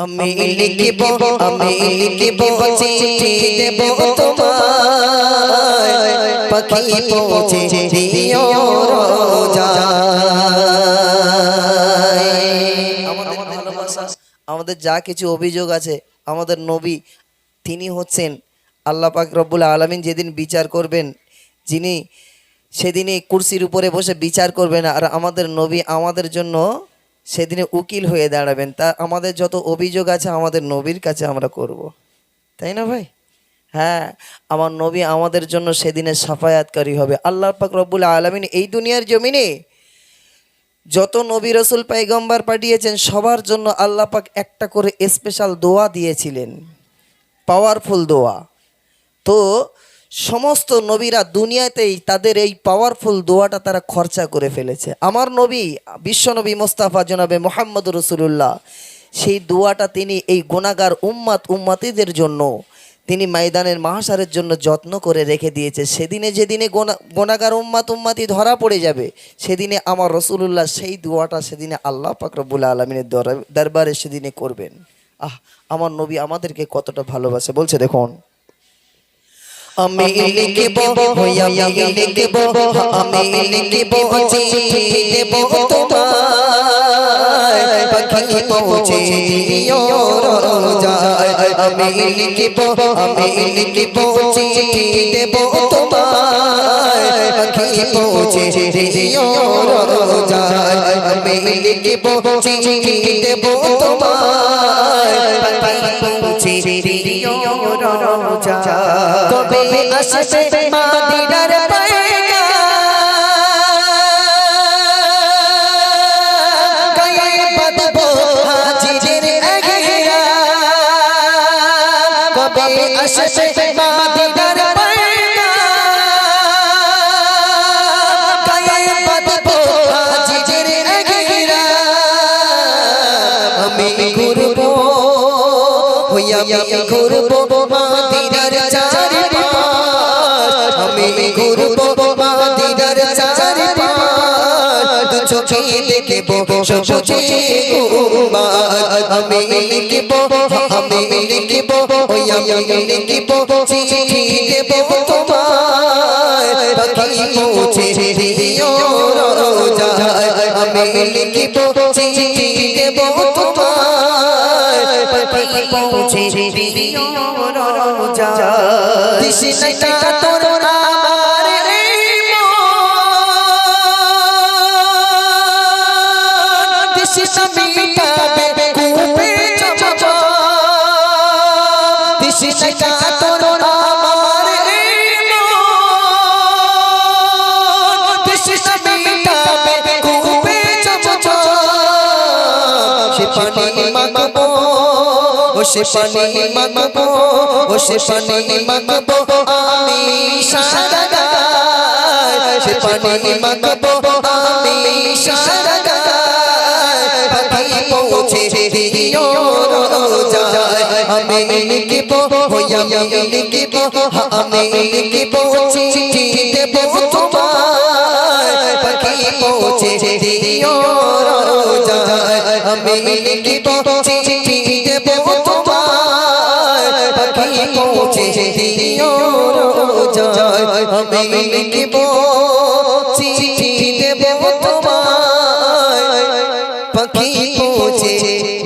আমি লিখিব চিঠি দেব তোমায়, পাখি পৌঁছে দিও রোজায়। আমাদের ভালোবাসা, আমাদের যা কিছু অভিযোগ আছে, আমাদের নবী তিনি হচ্ছেন আল্লাহ পাক রব্বুল আলামিন যেদিন বিচার করবেন, যিনি সেদিনই কুরসির উপরে বসে বিচার করবেন, আর আমাদের নবী আমাদের জন্য সেদিনে উকিল হয়ে দাঁড়াবেন। তা আমাদের যত অভিযোগ আছে আমাদের নবীর কাছে আমরা করব, তাই না ভাই? হ্যাঁ, আমার নবী আমাদের জন্য সেদিনে সাফায়াতকারী হবে। আল্লাহ পাক রব্বুল আলামিন এই দুনিয়ার জমিনে যত নবী রসুল পয়গম্বর পাঠিয়েছেন সবার জন্য আল্লাহ পাক একটা করে স্পেশাল দোয়া দিয়েছিলেন, পাওয়ারফুল দোয়া। তো সমস্ত নবীরা দুনিয়াতেই তাদের এই পাওয়ারফুল দোয়াটা তারা খরচা করে ফেলেছে। আমার নবী বিশ্বনবী মোস্তাফা জনাবে মোহাম্মদ রসুল্লাহ সেই দোয়াটা তিনি এই গুনাহগার উম্মাতিদের জন্য তিনি ময়দানের মাহশারের জন্য যত্ন করে রেখে দিয়েছে। সেদিনে যেদিনে গুনাহগার উম্মাতি ধরা পড়ে যাবে, সেদিনে আমার রসুল্লাহ সেই দোয়াটা সেদিনে আল্লাহ পাক রব্বুল আলামিনের দরবারে সেদিনে করবেন। আমার নবী আমাদেরকে কতটা ভালোবাসে বলছে দেখুন, আমি লিখিব চিঠি দেব তোমায়, পাখি পৌঁছে দিও রোজায়। আমি লিখিব চিঠি দেব তোমায়, পাখি পৌঁছে দিও রোজায়। আমি লিখিব চিঠি দেব তোমায়, পাখি পৌঁছে দিও রোজায়। কবে আসবে মদিনার পয়গাম, গায়ে বাঁধব হাজিদের এহরাম। কবে আসবে মদিনার পয়গাম, গায়ে বাঁধব হাজিদের এহরাম। আমি ঘুরব ঘুরব মদিনার চারপাশ, আমি ঘুরব মদিনার চারপাশ, দু চোখে দেখব সবুজে গুম্বাদ। আমি লিখিব চিঠি দেব তোমায়, পাখি পৌঁছে দিও রোজায়। আমি লিখিব চিঠি দেব তোমায়, পাখি পৌঁছে দিও রোজায়। তৃষ্ণাটা তোর আমার এই মন, তৃষ্ণা মিটাবে কূপে চমচম। তৃষ্ণাটা তোর আমার এই মন, তৃষ্ণা মিটাবে কূপে চমচম। সে পানি মাখবো, সে পানি মাখবো, সে পানি মাখবো আমি সারা গায়। সে পানি মাখবো আমি সারা গায়, পাখি পৌঁছে দিও রোজায়। আমি লিখিব আমি লিখিব চিঠি দেব তোমায়, পাখি পৌঁছে দিও রোজায়। আমি লিখিব চিঠি দেব তোমায়, পাখি পৌঁছে দিও রোজায়। আমি লিখিব চিঠি দেব তোমায়, পাখি পৌঁছে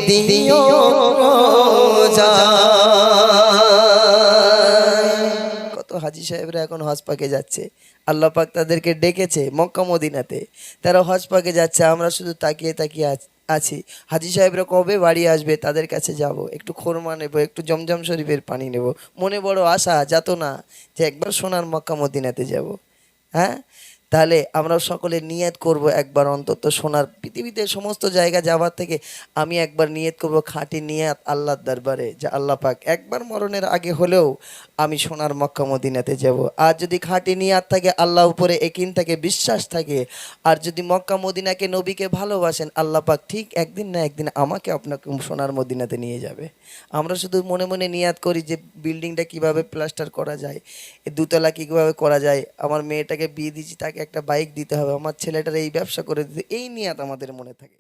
দিও রোজায়। কত হাজি সাহেবরা এখন হজ পাকে যাচ্ছে, আল্লাহ পাক তাদেরকে ডেকেছে মক্কা মদিনাতে, তারা হজ পাকে যাচ্ছে, আমরা শুধু তাকিয়ে তাকিয়ে আছি। হাজি সাহেবরা কবে বাড়ি আসবে, তাদের কাছে যাব, একটু খোরমা নেব, একটু জমজম শরীফের পানি নেব। মনে বড় আশা যাত না যে একবার সোনার মক্কা মদিনাতে যাব। হ্যাঁ, তাহলে আমরা সকলে নিয়ত করব একবার অন্তত সোনার পৃথিবীতে সমস্ত জায়গা যাওয়ার থেকে আমি একবার নিয়ত করব খাঁটি নিয়ত আল্লাহর দরবারে, যে আল্লাহ পাক একবার মরণের আগে হলেও আমি সোনার মক্কা মদিনাতে যাব। আর যদি খাঁটি নিয়ত থাকে, আল্লাহ উপরে একিন থাকে, বিশ্বাস থাকে, আর যদি মক্কা মদিনাকে নবীকে ভালোবাসেন, আল্লাহ পাক ঠিক একদিন না একদিন আমাকে আপনাকে সোনার মদিনাতে নিয়ে যাবে। আমরা শুধু মনে মনে নিয়াত করি যে বিল্ডিংটা কিভাবে প্লাস্টার করা যায়, দুতলা কীভাবে করা যায়, আমার মেয়েটাকে বিয়ে দিচ্ছি তাকে একটা বাইক দিতে হবে, আমার ছেলেটার এই ব্যবসা করে দিতে, এই নিয়াত আমাদের মনে থাকে।